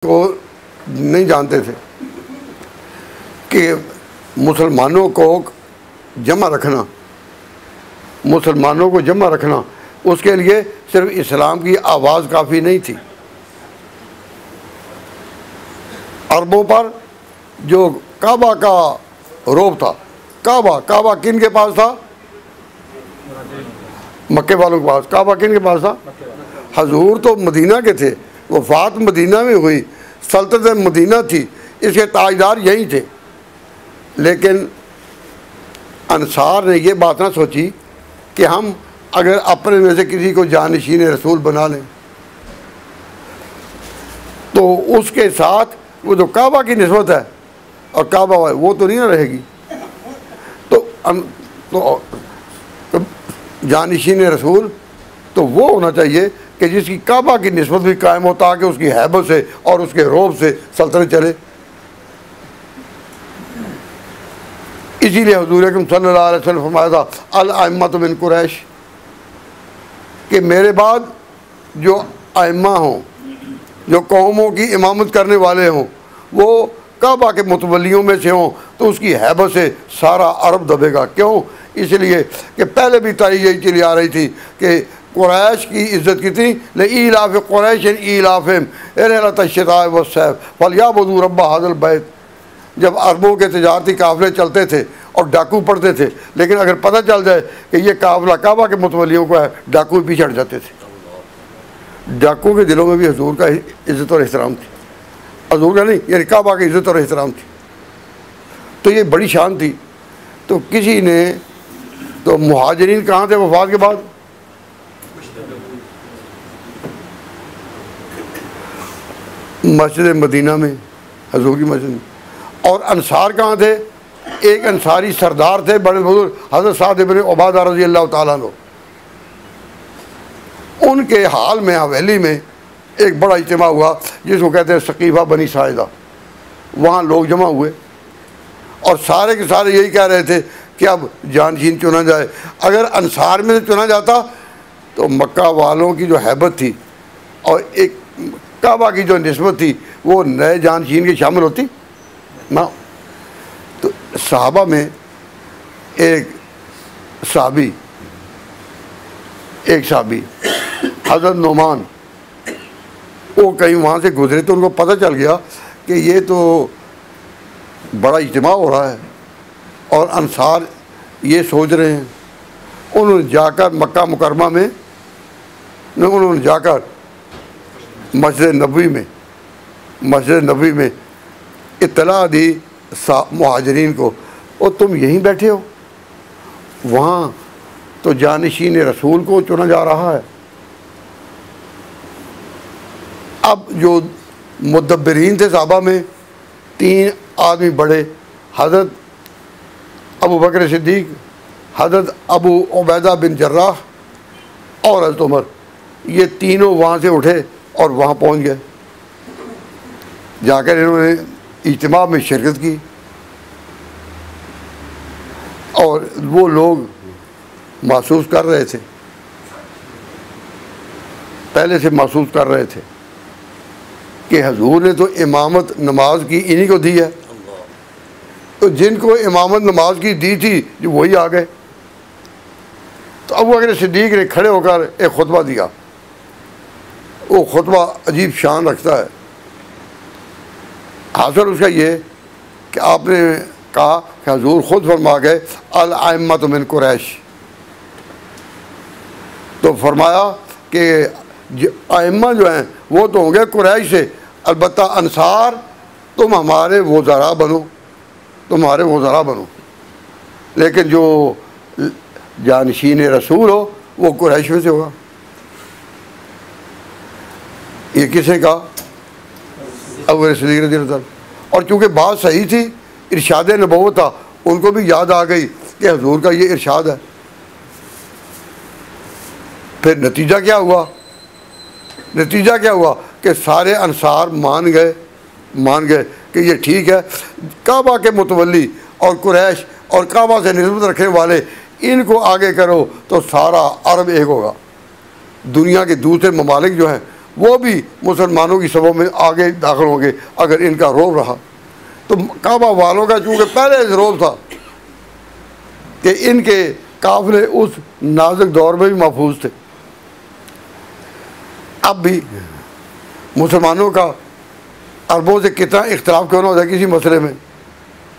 को नहीं जानते थे कि मुसलमानों को जमा रखना, मुसलमानों को जमा रखना, उसके लिए सिर्फ इस्लाम की आवाज़ काफ़ी नहीं थी। अरबों पर जो काबा का रोब था, काबा किन के पास था? मक्के वालों के पास। काबा किन के पास था? हजूर तो मदीना के थे, वफ़ात मदीना में हुई, सल्तनत मदीना थी, इसके ताजदार यहीं थे। लेकिन अंसार ने ये बात ना सोची कि हम अगर अपने में से किसी को जानशीन रसूल बना लें तो उसके साथ वो जो काबा की निस्बत है और काबा वो तो नहीं ना रहेगी। तो जानशीन रसूल तो वो होना चाहिए कि जिसकी काबा की निस्बत भी कायम हो, ताकि उसकी हैबत से और उसके रोब से सल्तनत चले। इसीलिए हुजूर अकरम सल्लल्लाहु अलैहि वसल्लम फरमाया था अल अइम्मतु मिन कुरैश, कि मेरे बाद जो अइम्मा हों, जो कौमों की इमामत करने वाले हों, वो काबा के मुतवल्लियों में से हों, तो उसकी हैबत से सारा अरब दबेगा। क्यों? इसलिए कि पहले भी तारीख यही चली आ रही थी कि कुरैश की इज़्ज़त कितनी, लईलाफ़ कुरैश ईलाफ़िहिम रिहलत अश्शिताए वस्सैफ फलयअबुदू रब्ब हाज़िल बैत। जब अरबों के तिजारती काफ़िले चलते थे और डाकू पड़ते थे, लेकिन अगर पता चल जाए कि ये काफ़िला काबा के मुतवल्लियों को है, डाकू पीछे हट जाते थे। डाकुओं के दिलों में भी हुजूर का इज़्ज़त और एहतराम थी, हुजूर का नहीं, यानी काबा की इज़्ज़त और एहतराम थी। तो ये बड़ी शान थी। तो किसी ने तो मुहाजिरीन कहाँ थे वफ़ात के बाद? मस्जिद मदीना में, हुजूर की मस्जिद में। और अंसार कहाँ थे? एक अंसारी सरदार थे, बड़े बुजुर्ग, हज़रत साद इब्न उबादा रज़ी अल्लाह तआला अन्हु। उनके हाल में हवेली में एक बड़ा इज्तिमा हुआ जिसको कहते हैं सकीफ़ा बनी साइदा। वहाँ लोग जमा हुए और सारे के सारे यही कह रहे थे कि अब जानशीन चुना जाए। अगर अंसार में से चुना जाता तो मक्का वालों की जो हैबत थी और एक काबा की जो निस्बत थी वो नए जानशीन की शामिल होती ना। तो सहाबा में एक साहबी हज़रत नोमान, वो कहीं वहाँ से गुजरे तो उनको पता चल गया कि ये तो बड़ा इज्तिमा हो रहा है और अंसार ये सोच रहे हैं। उन्होंने जाकर मक्का मुकरमा में, उन्होंने जाकर मस्जिद नबवी में इत्तला दी मुहाजिरीन को, और तुम यहीं बैठे हो, वहाँ तो जानशीन रसूल को चुना जा रहा है। अब जो मुदब्बिरीन थे साहबा में, 3 आदमी बड़े, हज़रत अबू बकर सिद्दीक, हज़रत अबू उबैदा बिन जर्राह और हज़रत उमर, ये तीनों वहाँ से उठे और वहाँ पहुँच गए। जाकर इन्होंने इज्तिमा में शिरकत की और वो लोग महसूस कर रहे थे, पहले से महसूस कर रहे थे कि हुजूर ने तो इमामत नमाज की इन्हीं को दी है, तो जिनको इमामत नमाज की दी थी जो वही आ गए। तो अबू बकर सिद्दीक ने खड़े होकर एक खुतबा दिया। वो खुतबा अजीब शान रखता है। हासिल उसका ये कि आपने कहा कि हुजूर खुद फरमा गए अल अइम्मतु मिन कुरैश, तो फरमाया कि अइम्मा जो हैं वो तो होंगे कुरैश से, अलबत्ता अंसार तुम हमारे वज़रा बनो, लेकिन जो जानशीन रसूल हो वो कुरैश में से होगा। ये किसने कहा? अबू बकर सिद्दीक़ रज़ी अल्लाह अन्हु। और चूँकि बात सही थी, इरशाद नबूवत था, उनको भी याद आ गई कि हुजूर का ये इरशाद है। फिर नतीजा क्या हुआ कि सारे अंसार मान गए कि ये ठीक है, काबा के मुतवल्ली और कुरैश और काबा से निस्बत रखने वाले इनको आगे करो तो सारा अरब एक होगा। दुनिया के दूसरे ममालिक जो हैं वो भी मुसलमानों की सबों में आगे दाखिल होंगे अगर इनका रोब रहा। तो काबा वालों का चूँकि पहले से रोब था कि इनके काफिले उस नाजुक दौर में भी महफूज थे। अब भी मुसलमानों का अरबों से कितना इख्तलाफ क्यों ना हो जाए किसी मसले में,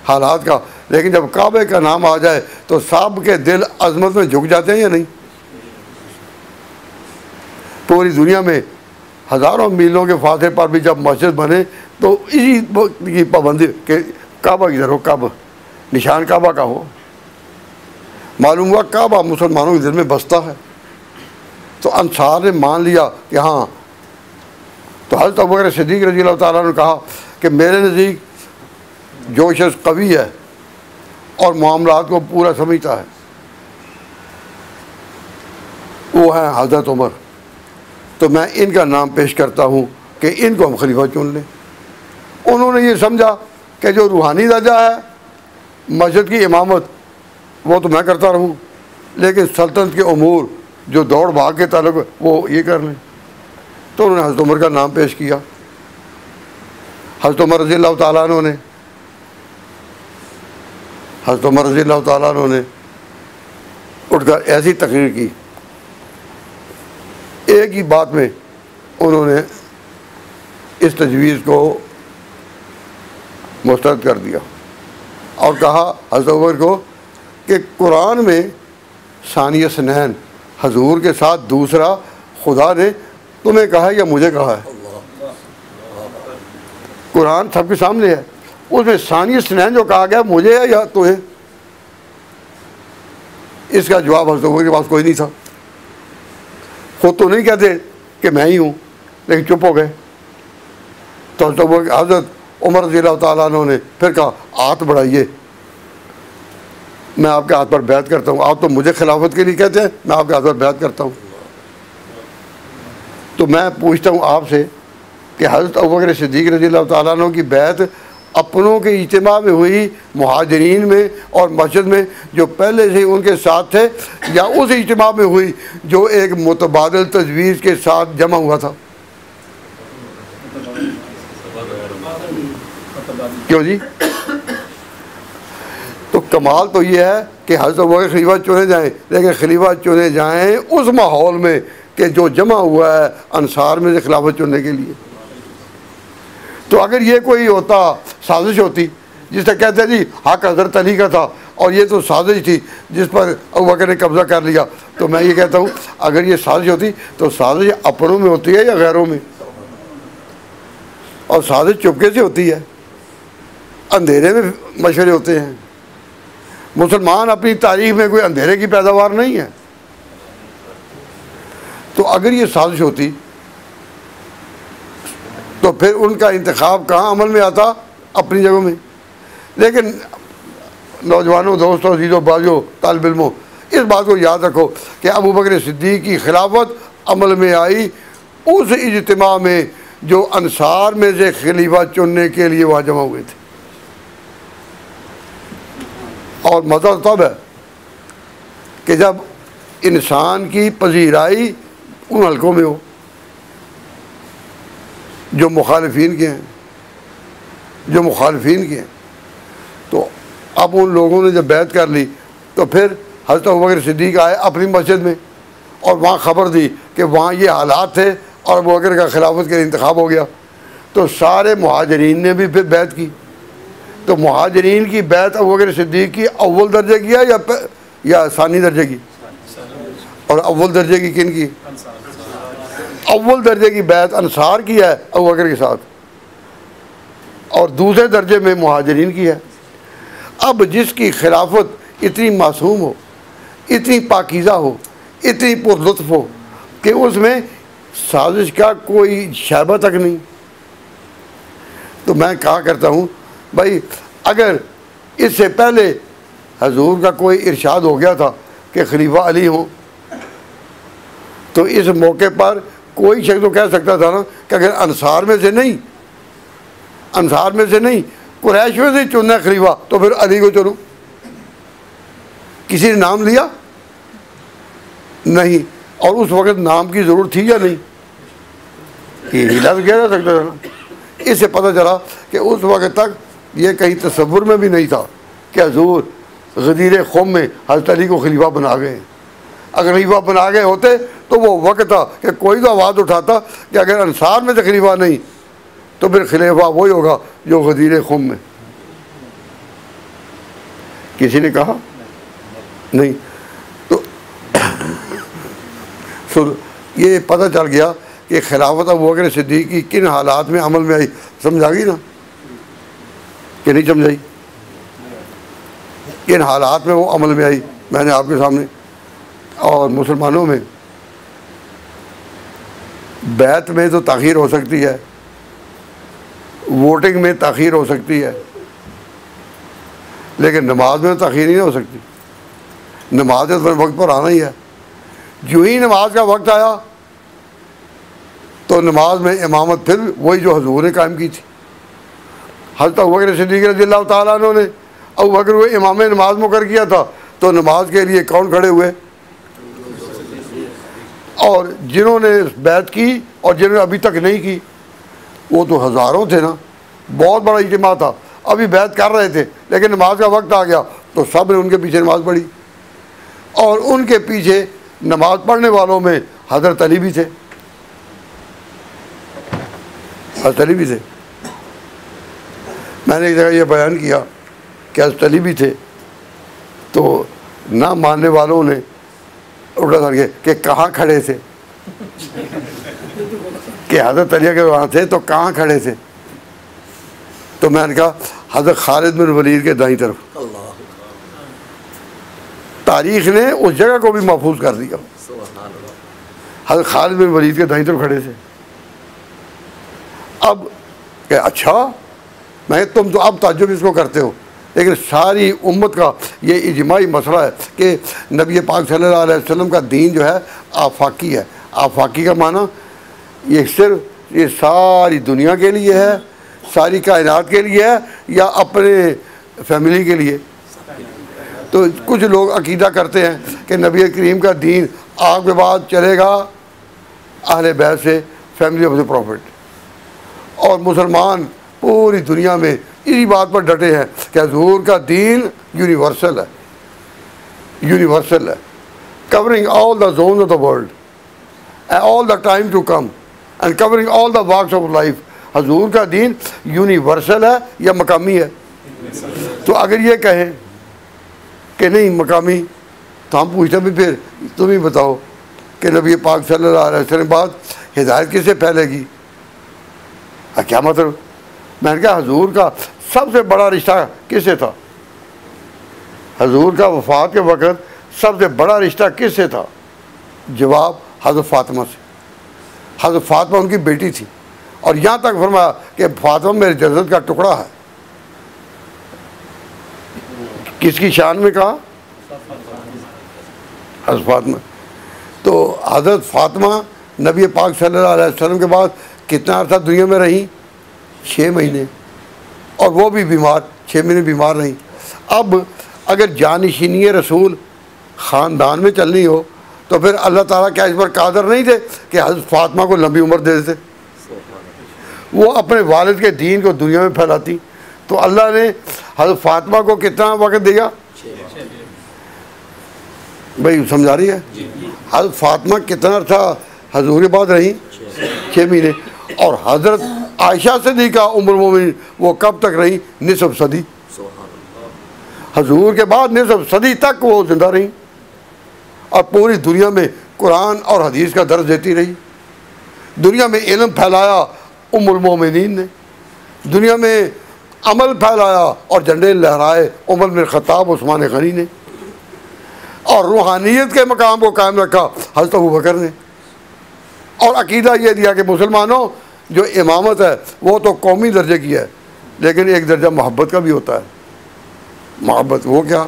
हालात का, लेकिन जब काबे का नाम आ जाए तो सब के दिल अजमत में झुक जाते हैं या नहीं। पूरी दुनिया में हज़ारों मीलों के फासले पर भी जब मस्जिद बने तो इसी की पाबंदी के काबा की तरफ, काबा निशान काबा का हो। मालूम हुआ काबा मुसलमानों के दिल में बसता है। तो अंसार ने मान लिया कि हाँ। तो हज़रत अबू बकर सिद्दीक़ रज़ी अल्लाह ताला ने कहा कि मेरे नज़दीक जो शख्स कवी है और मामलात को पूरा समझता है वो है हज़रत उमर। तो मैं इनका नाम पेश करता हूँ कि इनको हम खलीफा चुन लें। उन्होंने ये समझा कि जो रूहानी दर्जा है मस्जिद की इमामत वो तो मैं करता रहूँ, लेकिन सल्तनत के उमूर जो दौड़ भाग के ताल्लुक वो ये कर लें। तो उन्होंने हज़रत उमर का नाम पेश किया। हज़रत उमर रज़ी अल्लाह ताला अन्हु ने हज़रत उमर रज़ी अल्लाह ताला अन्हु ने उठकर ऐसी तकरीर की, एक ही बात में उन्होंने इस तजवीज़ को मुस्तरद कर दिया और कहा हज़रत उमर को कि कुरान में सानिया सनैन हजूर के साथ दूसरा खुदा ने तुम्हें कहा है या मुझे कहा है। कुरान सबके सामने है, उसमें सानिया सनैन जो कहा गया मुझे है या तुम्हें। इसका जवाब हज़रत उमर के पास कोई नहीं था। खुद तो नहीं कहते कि मैं ही हूँ, लेकिन चुप हो गए। तो हज़रत उमर रज़ी अल्लाह ताला अन्हु ने फिर कहा हाथ बढ़ाइए, मैं आपके हाथ पर बैत करता हूँ। आप तो मुझे खिलाफत के लिए कहते हैं, मैं आपके हाथ पर बैत करता हूँ। तो मैं पूछता हूँ आपसे कि हज़रत अबू बकर सिद्दीक़ रज़ी अल्लाह ताला अन्हु की बैत अपनों के इज्तिमा में हुई, मुहाजिरीन में और मस्जिद में जो पहले से उनके साथ थे, या उस इज्तिमा में हुई जो एक मुतबादिल तजवीज़ के साथ जमा हुआ था? क्यों जी? तो कमाल तो ये है कि हज़रत अबू बकर खलीफा चुने जाएँ, लेकिन खलीफा चुने जाएँ उस माहौल में कि जो जमा हुआ है अंसार में से खिलाफत चुनने के लिए। तो अगर ये कोई होता, साजिश होती, जिसे कहते हैं जी हक हज़रत अली का था और ये तो साजिश थी जिस पर अबू बकर ने कब्ज़ा कर लिया, तो मैं ये कहता हूँ अगर ये साजिश होती तो साजिश अपनों में होती है या गैरों में? और साजिश चुपके से होती है, अंधेरे में मशवरे होते हैं। मुसलमान अपनी तारीख में कोई अंधेरे की पैदावार नहीं है। तो अगर ये साजिश होती तो फिर उनका इंतखाब कहाँ अमल में आता? अपनी जगहों में। लेकिन नौजवानों, दोस्तों, अजीज़ों, बाज़ियों, तालिब इल्मों, इस बात को याद रखो कि अबू बकर सिद्दीक़ की खिलाफत अमल में आई उस इज्तिमा में जो अंसार में से खलीफा चुनने के लिए वहाँ जमा हुए थे। और मज़ा तब है कि जब इंसान की पजीराई उन हल्कों में हो जो मुखालिफिन के हैं, जो मुखालिफिन के हैं। तो अब उन लोगों ने जब बैत कर ली तो फिर हज़रत अबू बकर सिद्दीक़ आए अपनी मस्जिद में और वहाँ ख़बर दी कि वहाँ ये हालात थे और अबू बकर का खिलाफत के लिए इंतखाब हो गया। तो सारे मुहाजिरीन ने भी फिर बैत की। तो मुहाजिरीन की बैत अबू बकर सिद्दीक़ की अव्वल दर्जे की है या सानी दर्जे की? और अव्वल दर्जे की किन की? अव्वल दर्जे की बैत अंसार की है अबू बकर के साथ, और दूसरे दर्जे में मुहाजिरीन की है। अब जिसकी खिलाफत इतनी मासूम हो, इतनी पाकीज़ा हो, इतनी पुरलुत्फ़ हो कि उसमें साजिश का कोई शैबा तक नहीं, तो मैं कहा करता हूँ भाई अगर इससे पहले हजूर का कोई इरशाद हो गया था कि खलीफा अली हों, तो इस मौके पर कोई शख्स तो कह सकता था ना कि अगर अंसार में से नहीं, अंसार में से नहीं, कुरैश में से चुनना खलीफा तो फिर अली को चुनो। किसी ने नाम लिया नहीं, और उस वक़्त नाम की ज़रूरत थी या नहीं? ये हिला तो किया जा सकता था ना। इससे पता चला कि उस वक्त तक ये कहीं तसव्वुर में भी नहीं था कि हजूर गदीर ख़ुम में हज़रत अली को खलीफा बना गए। अगर खलीफा बना गए होते तो वो वक्त था कि कोई तो आवाज़ उठाता कि अगर अंसार में से खलीफा नहीं तो फिर खलीफा वही होगा जो गदीर ख़ुम में। किसी ने कहा नहीं। तो ये पता चल गया कि खिलाफत अबू बकर सिद्दीक़ की किन हालात में अमल में आई। समझ आ गई ना कि नहीं समझ आई? किन हालात में वो अमल में आई मैंने आपके सामने। और मुसलमानों में बैत में तो ताख़ीर हो सकती है, वोटिंग में ताख़ीर हो सकती है, लेकिन नमाज में ताख़ीर नहीं हो सकती। नमाज तो वक्त पर आना ही है। जो ही नमाज का वक्त आया तो नमाज में इमामत फिर वही जो हजूर ने कायम की थी। हज़रत अबू बकर सिद्दीक़ रज़ियल्लाहु ताला अन्हु ने अबू बकर को इमाम नमाज मुकर किया था तो नमाज के लिए कौन खड़े हुए? और जिन्होंने बैत की और जिन्होंने अभी तक नहीं की वो तो हज़ारों थे ना, बहुत बड़ा इज्तिमा था। अभी बैत कर रहे थे लेकिन नमाज का वक्त आ गया तो सब ने उनके पीछे नमाज़ पढ़ी। और उनके पीछे नमाज पढ़ने वालों में हज़रत अली भी थे, हज़रत अली भी थे। मैंने एक जगह ये बयान किया कि हज़रत अली भी थे, तो ना मानने वालों ने उल्टा कर के कि कहाँ खड़े थे कि हज़रत अली अगर वहाँ थे तो कहाँ खड़े थे? तो मैंने कहा हज़रत खालिद बिन वलीद के दाईं तरफ। तारीख़ ने उस जगह को भी महफूज कर दिया। हज़रत खालिद बिन वलीद के दाईं तरफ खड़े थे। अब क्या अच्छा, मैं तुम तो अब ताज्जुब इसको करते हो, लेकिन सारी उम्मत का ये इजमाई मसला है कि नबी पाक सल्लल्लाहु अलैहि वसल्लम का दीन जो है आफाकी है। आफाकी का माना ये सिर्फ ये सारी दुनिया के लिए है, सारी कायनात के लिए है, या अपने फैमिली के लिए? तो कुछ लोग अकीदा करते हैं कि नबी करीम का दीन आपके बाद चलेगा अहले बैत से, फैमिली ऑफ द प्रॉफिट। और मुसलमान पूरी दुनिया में इसी बात पर डटे हैं कि हुजूर का दीन यूनिवर्सल है, यूनिवर्सल है, covering all the zone of the world and all the time to come and covering all the walks of life. हुजूर का दीन यूनिवर्सल है या मकामी है? तो अगर ये कहें कि नहीं मकामी, तो हम पूछते भी फिर तुम ही बताओ कि नबी पाक सल्लल्लाहु अलैहि वसल्लम बाद हिदायत किससे फैलेगी? क्या मतलब? मैंने कहा हजूर का सबसे बड़ा रिश्ता किससे था? हजूर का वफ़ात के वक़्त सबसे बड़ा रिश्ता किससे था? जवाब हज़रत फ़ातिमा से। हज़रत फ़ातिमा उनकी बेटी थी और यहाँ तक फरमाया कि फ़ातिमा मेरे जन्नत का टुकड़ा है। किसकी शान में कहा? हज़रत फ़ातिमा। तो हज़रत फ़ातिमा नबी पाक सल्लल्लाहु अलैहि वसल्लम के बाद कितना अर्सा दुनिया में रही? 6 महीने, और वो भी बीमार, 6 महीने बीमार रही। अब अगर जानिशीनी रसूल ख़ानदान में चलनी हो तो फिर अल्लाह ताला क्या इस पर कादर नहीं थे कि हज़रत फ़ातिमा को लंबी उम्र दे देते? वो अपने वालिद के दीन को दुनिया में फैलाती। तो अल्लाह ने हज़रत फ़ातिमा को कितना वक़्त दिया? भाई समझा रही है? हज़रत फ़ातिमा कितना अर्सा हजूर के बाद रही? 6 महीने। और हज़रत आयशा सिद्दीक़ा उम्मुल मोमिनीन वो कब तक रही? निसफ सदी। हजूर के बाद निसफ सदी तक वो ज़िंदा रही और पूरी दुनिया में कुरान और हदीस का दर्ज देती रही। दुनिया में इल्म फैलाया उम्मुल मोमिनीन ने, दुनिया में अमल फैलाया और झंडे लहराए उमर बिन ख़त्ताब, उस्मान गनी ने, और रूहानियत के मकाम को कायम रखा हज़रत अबू बकर ने। और अकीदा ये दिया कि मुसलमानों जो इमामत है वो तो कौमी दर्जे की है, लेकिन एक दर्जा मोहब्बत का भी होता है। मोहब्बत वो क्या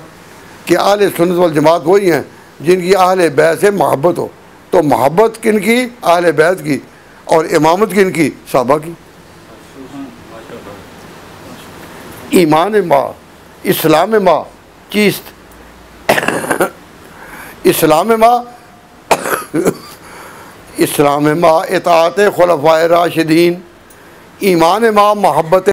कि अहले सुन्नत वल जमात वही हैं जिनकी अहले बैत से मोहब्बत हो। तो मोहब्बत किन की? अहले बैत की। और इमामत किन की? सहाबा की। ईमान माँ, इस्लाम माँ, चीस्त इस्लाम माँ इस्लाम मा इताअत खुलफाए राशिदीन, ईमान मा मोहब्बत